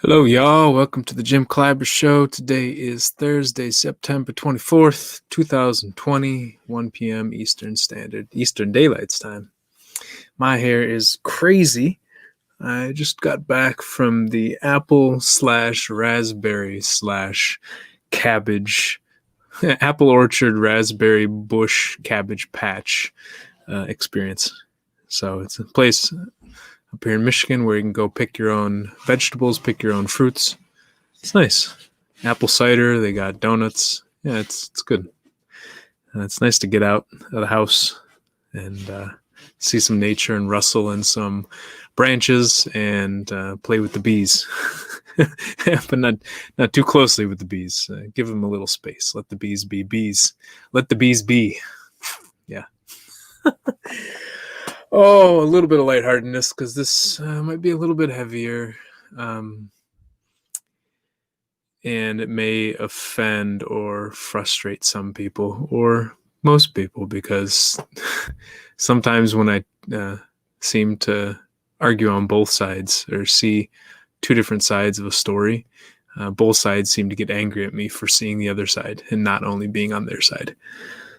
Hello, y'all. Welcome to the Jim Kleiber Show. Today is Thursday, September 24th, 2020, 1 p.m. Eastern Daylight Time. My hair is crazy. I just got back from the apple / raspberry / cabbage, apple orchard, raspberry bush, cabbage patch experience. So it's a place up here in Michigan where you can go pick your own vegetables, pick your own fruits. It's nice. Apple cider, they got donuts. Yeah, it's good. It's nice to get out of the house and see some nature and rustle in some branches and play with the bees. But not too closely with the bees. Give them a little space. Let the bees be bees. Let the bees be. Yeah. Oh, a little bit of lightheartedness because this might be a little bit heavier. And it may offend or frustrate some people or most people because sometimes when I seem to argue on both sides or see two different sides of a story, both sides seem to get angry at me for seeing the other side and not only being on their side.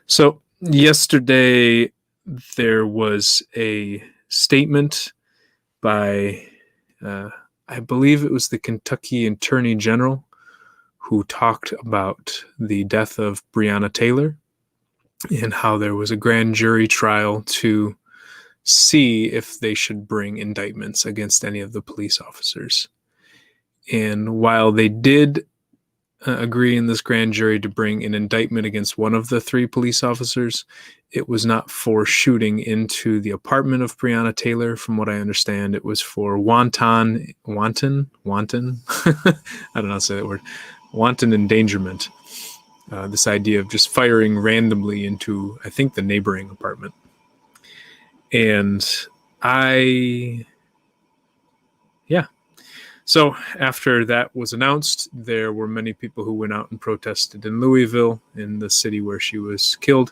So yesterday there was a statement by, I believe it was the Kentucky Attorney General, who talked about the death of Breonna Taylor and how there was a grand jury trial to see if they should bring indictments against any of the police officers. And while they did agree in this grand jury to bring an indictment against one of the three police officers, it was not for shooting into the apartment of Breonna Taylor. From what I understand, it was for wanton, I don't know how to say that word, wanton endangerment. This idea of just firing randomly into, I think, the neighboring apartment. And So after that was announced, there were many people who went out and protested in Louisville, in the city where she was killed,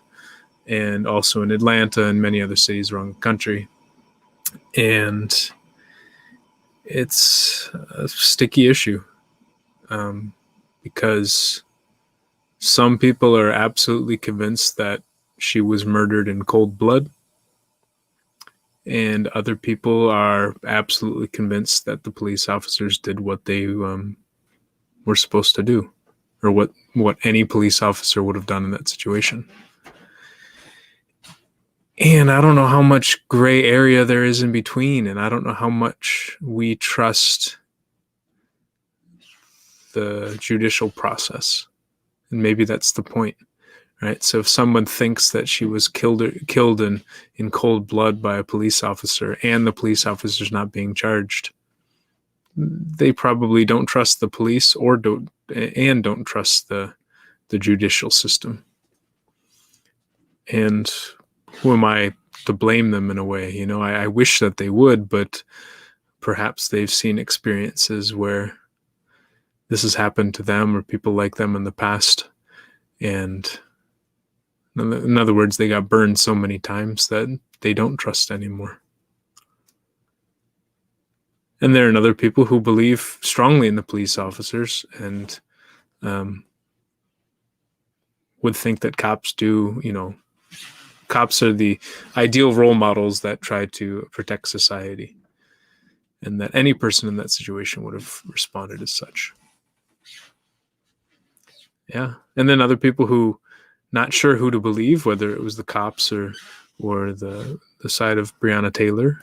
and also in Atlanta and many other cities around the country. And it's a sticky issue because some people are absolutely convinced that she was murdered in cold blood, and other people are absolutely convinced that the police officers did what they were supposed to do, or what any police officer would have done in that situation. And I don't know how much gray area there is in between, and I don't know how much we trust the judicial process. And maybe that's the point, right? So if someone thinks that she was killed in cold blood by a police officer and the police officer's not being charged, they probably don't trust the police or don't trust the judicial system. And who am I to blame them in a way? You know, I wish that they would, but perhaps they've seen experiences where this has happened to them or people like them in the past. And in other words, they got burned so many times that they don't trust anymore. And there are other people who believe strongly in the police officers and would think that cops are the ideal role models that try to protect society, and that any person in that situation would have responded as such. Yeah. And then other people who not sure who to believe, whether it was the cops or the side of Breonna Taylor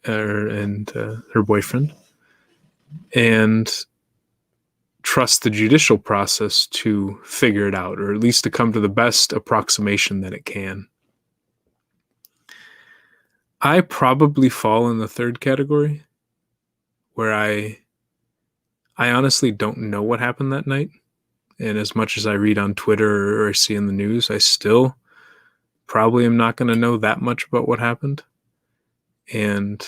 and her boyfriend, and trust the judicial process to figure it out, or at least to come to the best approximation that it can. I probably fall in the third category, where I honestly don't know what happened that night. And as much as I read on Twitter or see in the news, I still probably am not going to know that much about what happened. And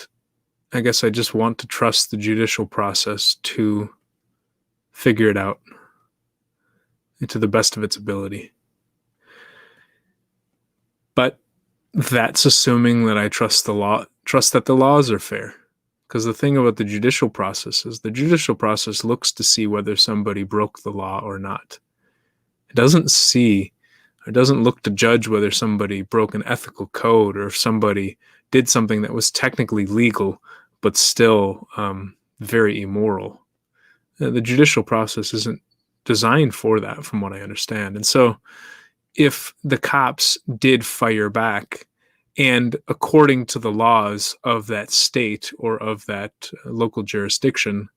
I guess I just want to trust the judicial process to figure it out to the best of its ability. But that's assuming that I trust the law, trust that the laws are fair, Because the thing about the judicial process is the judicial process looks to see whether somebody broke the law or not. It doesn't look to judge whether somebody broke an ethical code or if somebody did something that was technically legal but still very immoral. The judicial process isn't designed for that, from what I understand. And so if the cops did fire back, and according to the laws of that state or of that local jurisdiction,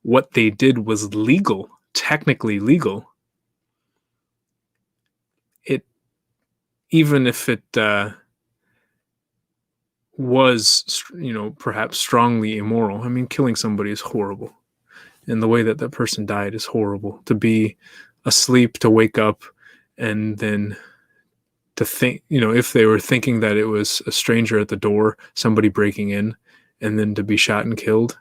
what they did was legal, technically legal, even if it was, perhaps strongly immoral. I mean, killing somebody is horrible. And the way that that person died is horrible. To be asleep, to wake up, and then to think, if they were thinking that it was a stranger at the door, somebody breaking in, and then to be shot and killed,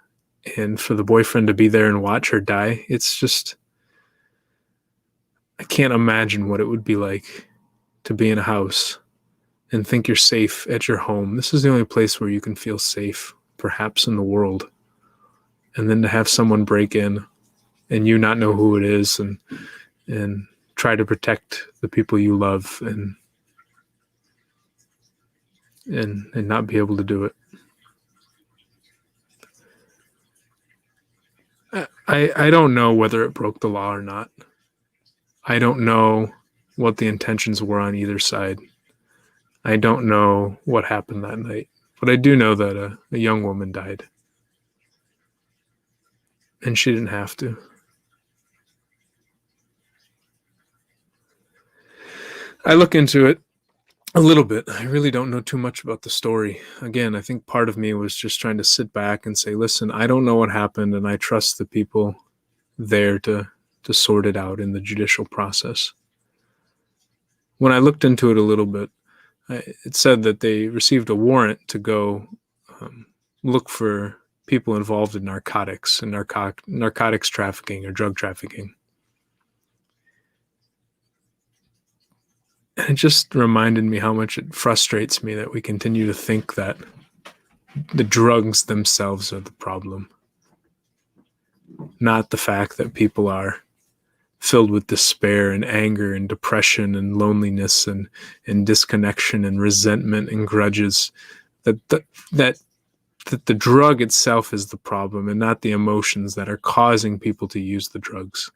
and for the boyfriend to be there and watch her die, it's just, I can't imagine what it would be like to be in a house and think you're safe at your home. This is the only place where you can feel safe, perhaps in the world. And then to have someone break in and you not know who it is and try to protect the people you love and not be able to do it. I don't know whether it broke the law or not. I don't know what the intentions were on either side. I don't know what happened that night. But I do know that a young woman died. And she didn't have to. I look into it a little bit. I really don't know too much about the story. Again, I think part of me was just trying to sit back and say, listen, I don't know what happened, and I trust the people there to sort it out in the judicial process. When I looked into it a little bit, it said that they received a warrant to go look for people involved in narcotics and narcotics trafficking or drug trafficking. And it just reminded me how much it frustrates me that we continue to think that the drugs themselves are the problem, not the fact that people are filled with despair and anger and depression and loneliness and disconnection and resentment and grudges, that the drug itself is the problem and not the emotions that are causing people to use the drugs.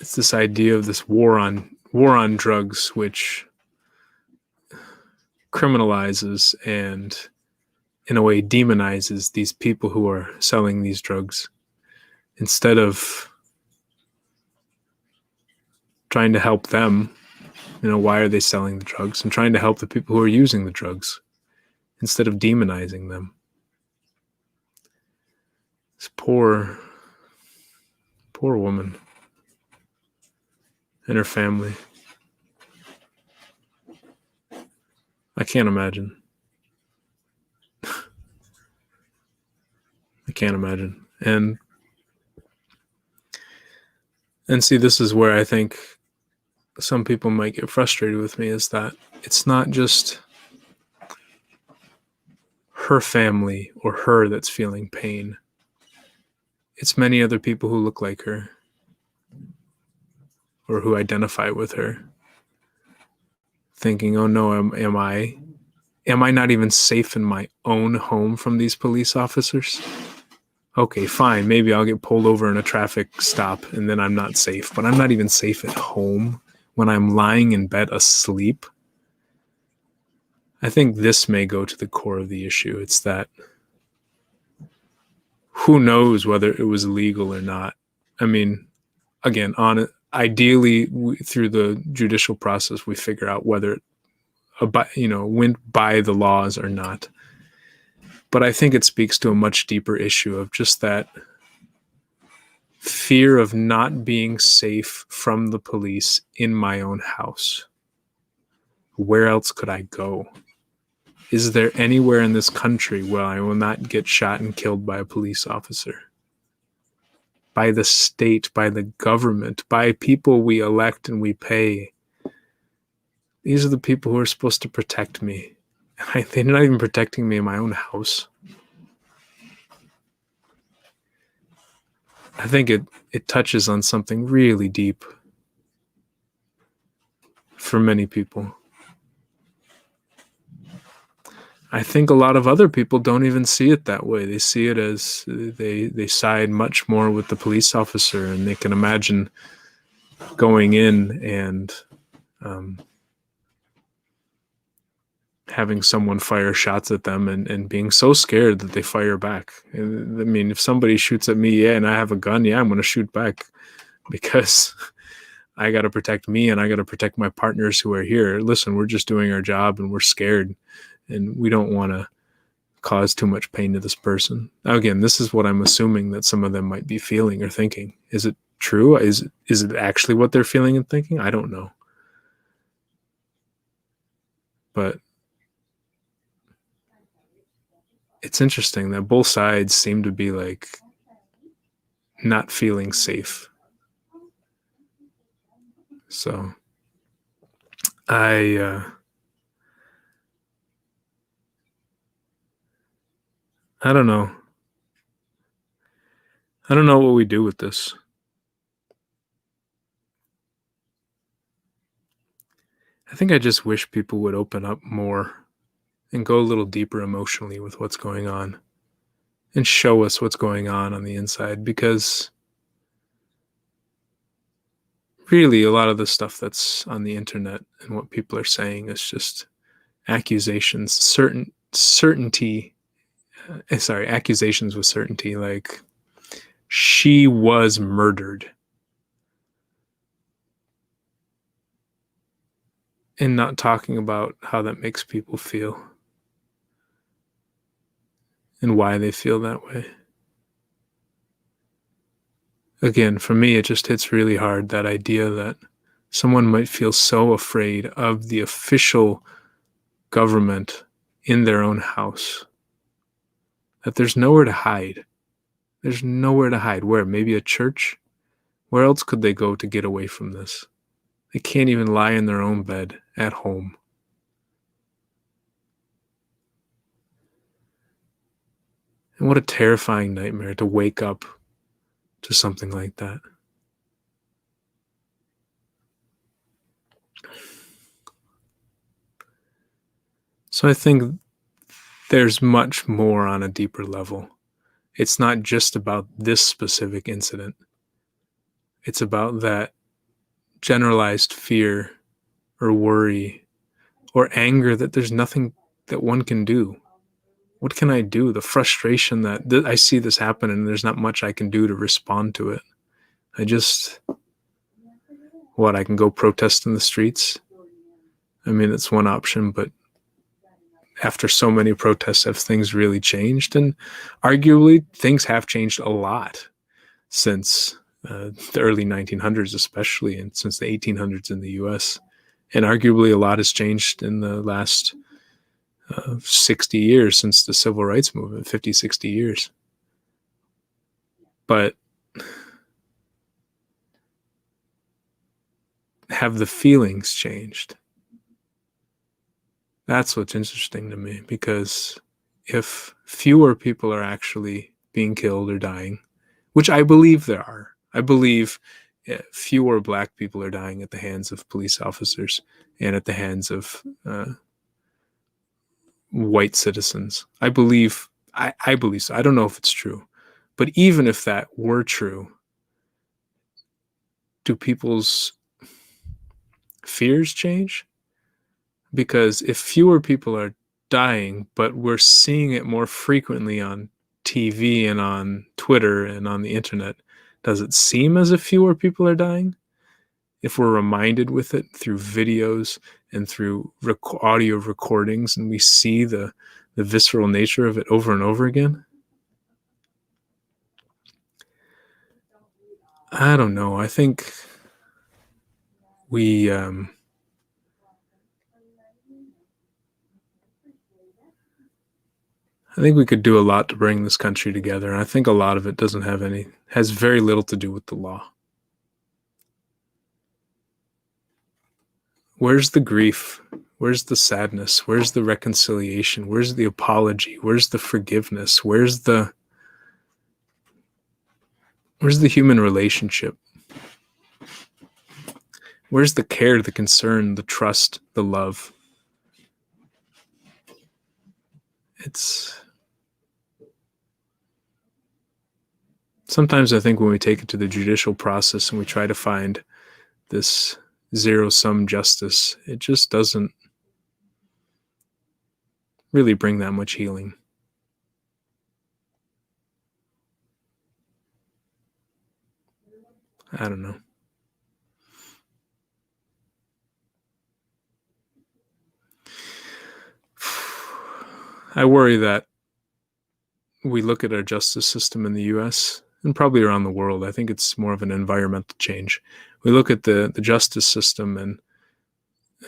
It's this idea of this war on drugs, which criminalizes and in a way demonizes these people who are selling these drugs, instead of trying to help them. Why are they selling the drugs, and trying to help the people who are using the drugs instead of demonizing them. This poor woman and her family. I can't imagine. I can't imagine. And see, this is where I think some people might get frustrated with me, is that it's not just her family or her that's feeling pain. It's many other people who look like her or who identify with her, thinking, oh no, am I not even safe in my own home from these police officers? Okay, fine, maybe I'll get pulled over in a traffic stop and then I'm not safe, but I'm not even safe at home when I'm lying in bed asleep. I think this may go to the core of the issue. It's that who knows whether it was legal or not. I mean, again, ideally, through the judicial process, we figure out whether it went by the laws or not. But I think it speaks to a much deeper issue of just that fear of not being safe from the police in my own house. Where else could I go? Is there anywhere in this country where I will not get shot and killed by a police officer? By the state, by the government, by people we elect and we pay. These are the people who are supposed to protect me They're not even protecting me in my own house. I think it touches on something really deep for many people. I think a lot of other people don't even see it that way. They see it as they side much more with the police officer, and they can imagine going in and having someone fire shots at them and being so scared that they fire back. I mean, if somebody shoots at me, and I have a gun, I'm going to shoot back because I got to protect me and I got to protect my partners who are here. Listen, we're just doing our job and we're scared and we don't want to cause too much pain to this person. Now, again, this is what I'm assuming that some of them might be feeling or thinking. Is it true? Is it actually what they're feeling and thinking? I don't know. But it's interesting that both sides seem to be like not feeling safe. So I don't know. I don't know what we do with this. I think I just wish people would open up more and go a little deeper emotionally with what's going on and show us what's going on the inside, because really a lot of the stuff that's on the internet and what people are saying is just accusations, accusations with certainty, like she was murdered, and not talking about how that makes people feel and why they feel that way. Again, for me, it just hits really hard, that idea that someone might feel so afraid of the official government in their own house that there's nowhere to hide. There's nowhere to hide. Where? Maybe a church? Where else could they go to get away from this? They can't even lie in their own bed at home. And what a terrifying nightmare to wake up to something like that. So I think there's much more on a deeper level. It's not just about this specific incident. It's about that generalized fear or worry or anger that there's nothing that one can do. What can I do? The frustration that I see this happen and there's not much I can do to respond to it. I can go protest in the streets? I mean, it's one option, but after so many protests, have things really changed? And arguably, things have changed a lot since the early 1900s, especially, and since the 1800s in the US. And arguably, a lot has changed in the last 60 years since the civil rights movement, 50, 60 years. But have the feelings changed? That's what's interesting to me, because if fewer people are actually being killed or dying, which I believe there are, I believe fewer Black people are dying at the hands of police officers and at the hands of white citizens. I believe so. I don't know if it's true, but even if that were true, do people's fears change? Because if fewer people are dying, but we're seeing it more frequently on TV and on Twitter and on the internet, does it seem as if fewer people are dying? If we're reminded with it through videos and through audio recordings, and we see the visceral nature of it over and over again? I don't know. I think we could do a lot to bring this country together. And I think a lot of it has very little to do with the law. Where's the grief? Where's the sadness? Where's the reconciliation? Where's the apology? Where's the forgiveness? Where's the human relationship? Where's the care, the concern, the trust, the love? Sometimes I think when we take it to the judicial process and we try to find this zero-sum justice, it just doesn't really bring that much healing. I don't know. I worry that we look at our justice system in the US and probably around the world. I think it's more of an environmental change. We look at the justice system, and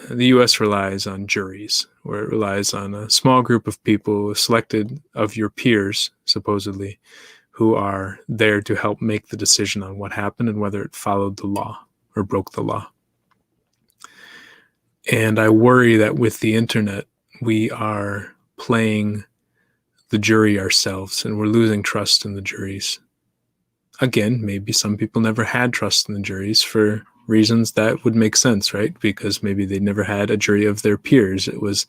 the US relies on juries, where it relies on a small group of people selected of your peers, supposedly, who are there to help make the decision on what happened and whether it followed the law or broke the law. And I worry that with the internet, we are playing the jury ourselves, and we're losing trust in the juries. Again, maybe some people never had trust in the juries for reasons that would make sense, right? Because maybe they never had a jury of their peers. It was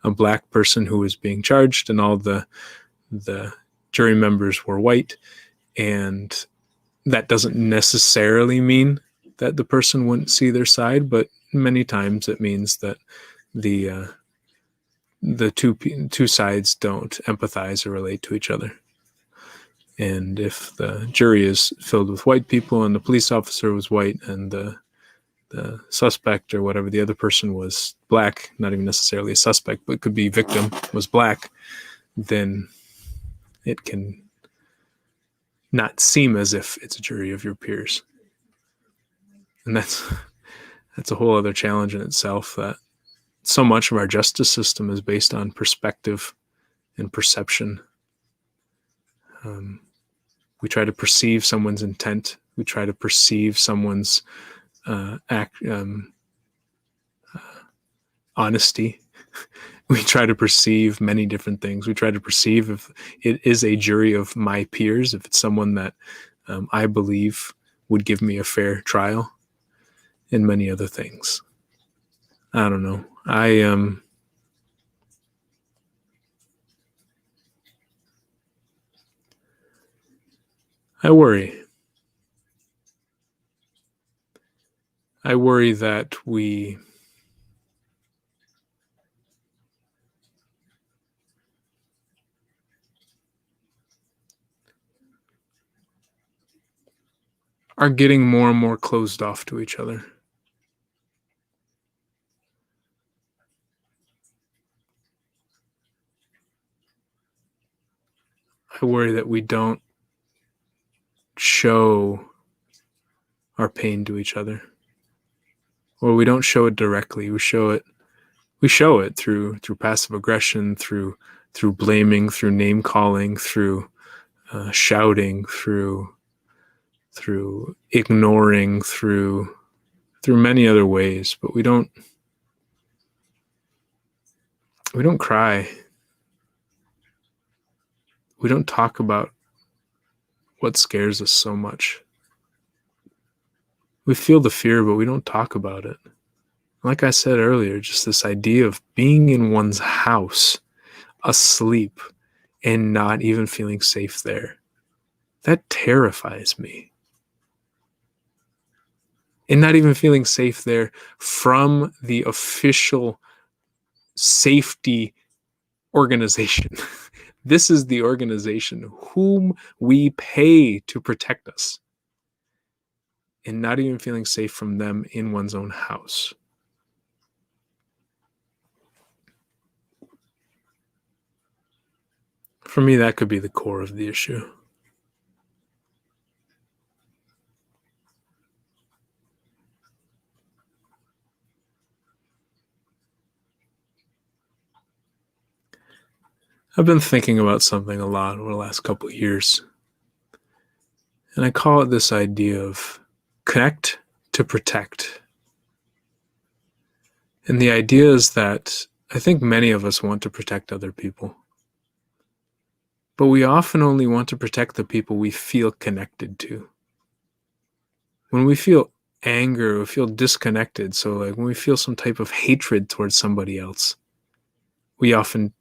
a black person who was being charged, and all the jury members were white. And that doesn't necessarily mean that the person wouldn't see their side, but many times it means that the two sides don't empathize or relate to each other. And if the jury is filled with white people and the police officer was white and the suspect or whatever the other person was black, not even necessarily a suspect, but could be victim, was black, then it can not seem as if it's a jury of your peers. And that's a whole other challenge in itself, that so much of our justice system is based on perspective and perception. We try to perceive someone's intent. We try to perceive someone's honesty. We try to perceive many different things. We try to perceive if it is a jury of my peers, if it's someone that I believe would give me a fair trial, and many other things. I don't know. I worry. I worry that we are getting more and more closed off to each other. I worry that we don't show our pain to each other, or we don't show it directly. We show it through passive aggression, through blaming, through name calling, through shouting, through ignoring, through many other ways. But we don't cry. We don't talk about what scares us so much. We feel the fear, but we don't talk about it. Like I said earlier, just this idea of being in one's house, asleep, and not even feeling safe there. That terrifies me. And not even feeling safe there from the official safety organization. This is the organization whom we pay to protect us. And not even feeling safe from them in one's own house. For me, that could be the core of the issue. I've been thinking about something a lot over the last couple of years. And I call it this idea of connect to protect. And the idea is that I think many of us want to protect other people, but we often only want to protect the people we feel connected to. When we feel anger, we feel disconnected. So like when we feel some type of hatred towards somebody else, we often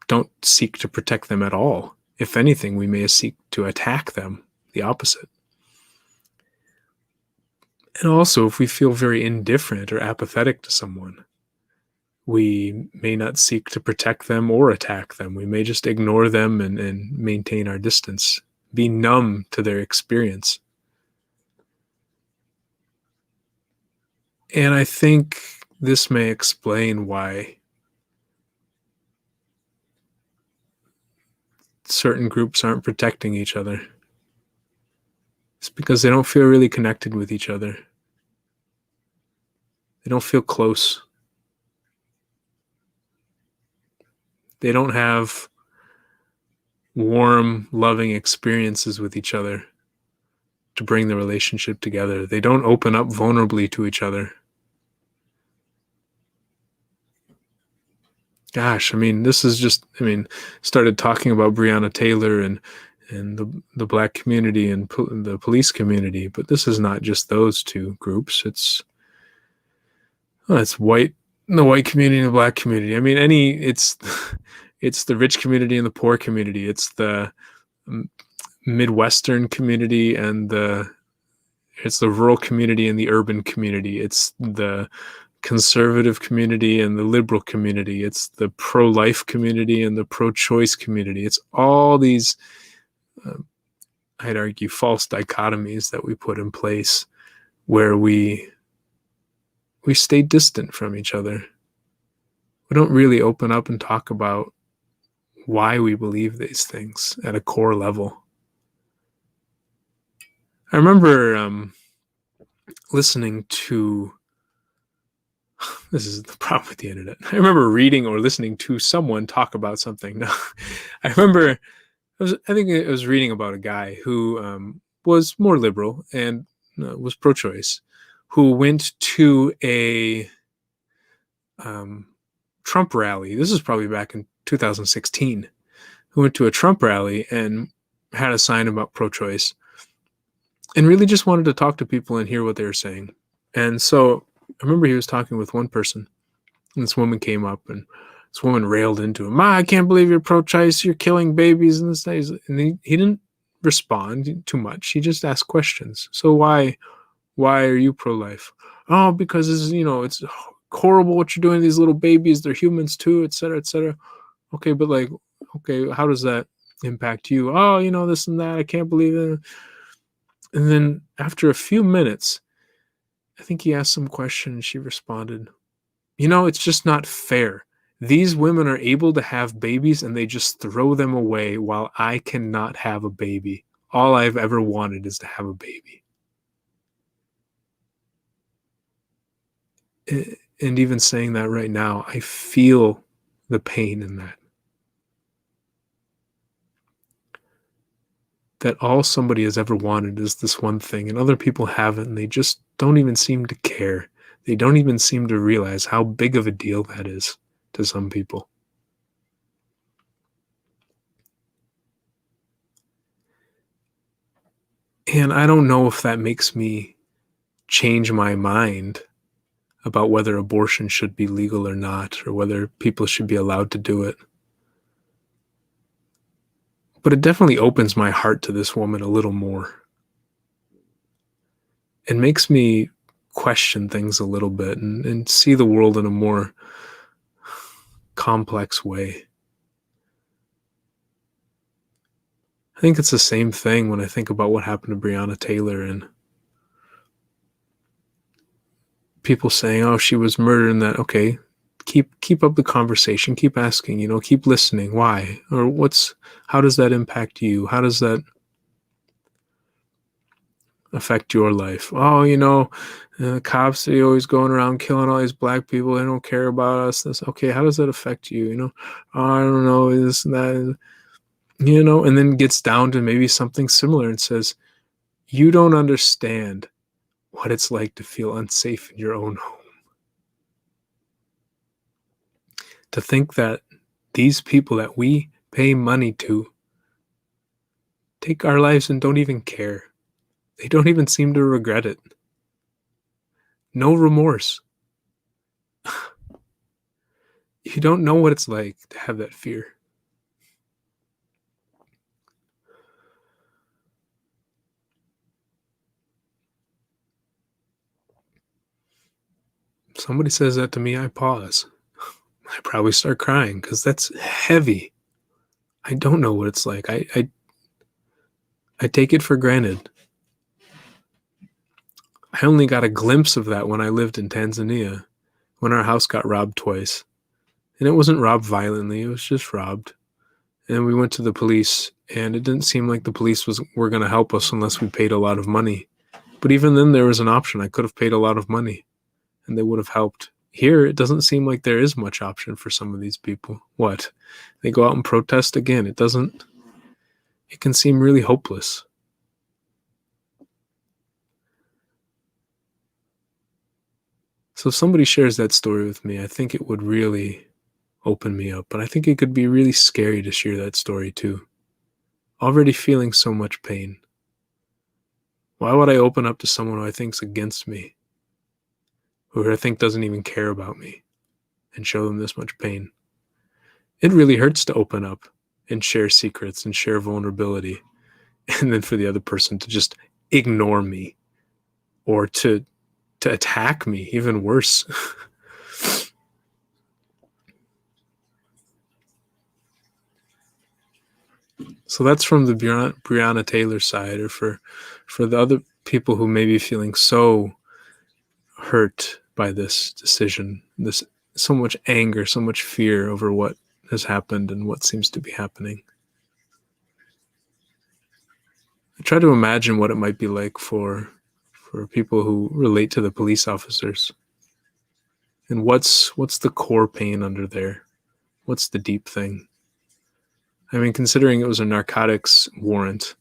don't seek to protect them at all. If anything, we may seek to attack them, the opposite. And also, if we feel very indifferent or apathetic to someone, we may not seek to protect them or attack them. We may just ignore them and maintain our distance, be numb to their experience. And I think this may explain why certain groups aren't protecting each other. It's because they don't feel really connected with each other. They don't feel close. They don't have warm, loving experiences with each other to bring the relationship together. They don't open up vulnerably to each other. Gosh, I mean, this is just, started talking about Breonna Taylor and the black community and the police community, but this is not just those two groups. It's white, the white community and the black community. I mean, it's the rich community and the poor community. It's the Midwestern community and it's the rural community and the urban community. It's the conservative community and the liberal community. It's the pro-life community and the pro-choice community. It's all these, I'd argue, false dichotomies that we put in place where we stay distant from each other. We don't really open up and talk about why we believe these things at a core level. I remember listening to, this is the problem with the internet. I remember reading or listening to someone talk about something. No, I remember, I think I was reading about a guy who was more liberal and was pro-choice, who went to a Trump rally. This is probably back in 2016. Who went to a Trump rally and had a sign about pro-choice and really just wanted to talk to people and hear what they were saying. And so I remember he was talking with one person, and this woman came up, and this woman railed into him. I can't believe you're pro-choice. You're killing babies and this. And he didn't respond too much. He just asked questions. So why are you pro-life? Oh, because it's horrible what you're doing to these little babies. They're humans too, et cetera, et cetera. Okay, but how does that impact you? Oh, this and that. I can't believe it. And then after a few minutes, I think he asked some question and she responded, it's just not fair. These women are able to have babies and they just throw them away while I cannot have a baby. All I've ever wanted is to have a baby. And even saying that right now, I feel the pain in that. That all somebody has ever wanted is this one thing, and other people haven't, and they just don't even seem to care. They don't even seem to realize how big of a deal that is to some people. And I don't know if that makes me change my mind about whether abortion should be legal or not, or whether people should be allowed to do it. But it definitely opens my heart to this woman a little more. It makes me question things a little bit and see the world in a more complex way. I think it's the same thing when I think about what happened to Breonna Taylor and people saying, oh, she was murdered and that. Okay, keep up the conversation, keep asking, keep listening. Why? Or how does that impact you? How does that affect your life? Oh, cops, they always going around killing all these black people. They don't care about us. This, okay, how does that affect you? I don't know, this and that, and then gets down to maybe something similar and says, you don't understand what it's like to feel unsafe in your own home. To think that these people that we pay money to take our lives and don't even care. They don't even seem to regret it. No remorse. You don't know what it's like to have that fear. If somebody says that to me, I pause. I probably start crying because that's heavy. I don't know what it's like. I take it for granted. I only got a glimpse of that when I lived in Tanzania, when our house got robbed twice. And it wasn't robbed violently, it was just robbed. And we went to the police, and it didn't seem like the police were going to help us unless we paid a lot of money. But even then, there was an option. I could have paid a lot of money, and they would have helped. Here, it doesn't seem like there is much option for some of these people. What? They go out and protest again. It can seem really hopeless. So if somebody shares that story with me, I think it would really open me up. But I think it could be really scary to share that story too. Already feeling so much pain. Why would I open up to someone who I think's against me? Who I think doesn't even care about me, and show them this much pain? It really hurts to open up and share secrets and share vulnerability, and then for the other person to just ignore me or to attack me, even worse. So that's from the Breonna Taylor side, or for the other people who may be feeling so hurt by this decision, this so much anger, so much fear over what has happened and what seems to be happening. I try to imagine what it might be like for people who relate to the police officers. And what's the core pain under there? What's the deep thing? I mean, considering it was a narcotics warrant,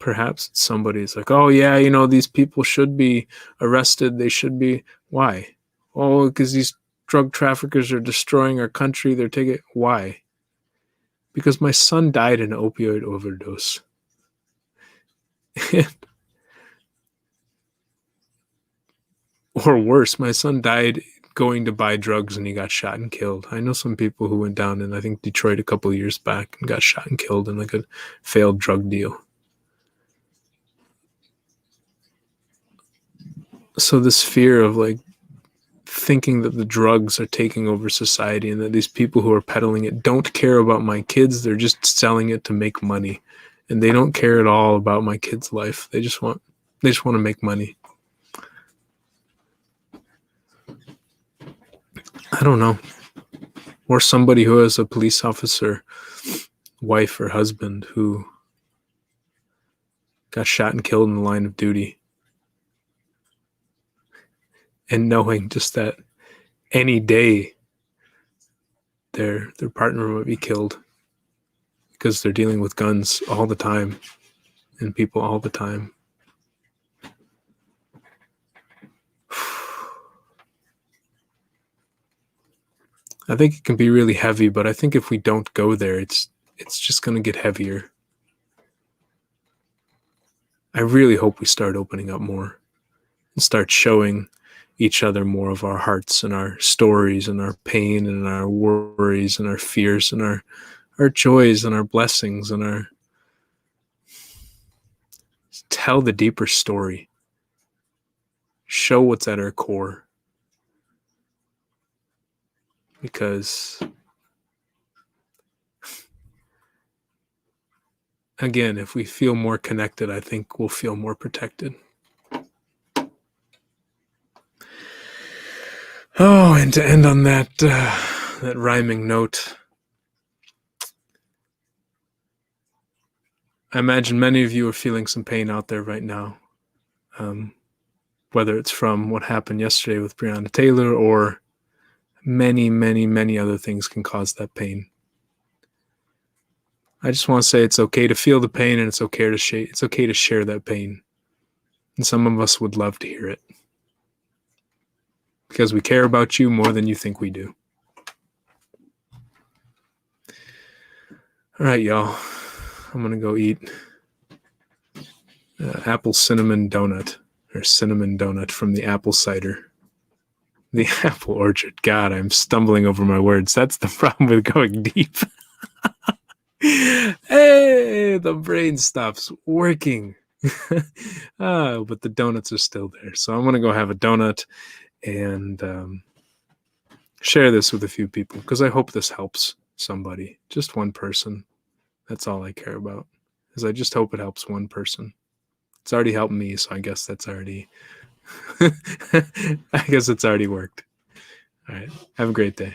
perhaps somebody's like, oh yeah, these people should be arrested. They should be. Why? Oh, because these drug traffickers are destroying our country. They're taking. Why? Because my son died in an opioid overdose. Or worse, my son died going to buy drugs and he got shot and killed. I know some people who went down in, I think, Detroit a couple of years back and got shot and killed in like a failed drug deal. So this fear of like thinking that the drugs are taking over society and that these people who are peddling it don't care about my kids. They're just selling it to make money. And they don't care at all about my kids' life. They just want to make money. I don't know. Or somebody who has a police officer, wife or husband, who got shot and killed in the line of duty. And knowing just that any day their partner might be killed because they're dealing with guns all the time and people all the time. I think it can be really heavy, but I think if we don't go there, it's just going to get heavier. I really hope we start opening up more and start showing each other more of our hearts and our stories and our pain and our worries and our fears and our joys and our blessings and our tell the deeper story. Show what's at our core. Because again, if we feel more connected, I think we'll feel more protected. Oh, and to end on that rhyming note, I imagine many of you are feeling some pain out there right now, whether it's from what happened yesterday with Breonna Taylor or many, many, many other things can cause that pain. I just want to say it's okay to feel the pain, and it's okay to share that pain. And some of us would love to hear it. because we care about you more than you think we do. All right, y'all. I'm going to go eat apple cinnamon donut, or cinnamon donut from the apple cider. The apple orchard. God, I'm stumbling over my words. That's the problem with going deep. Hey, the brain stops working. But the donuts are still there. So I'm going to go have a donut and share this with a few people, because I hope this helps somebody. Just one person. That's all I care about, is I just hope it helps one person. It's already helped me, so I guess that's already I guess it's already worked. All right. Have a great day.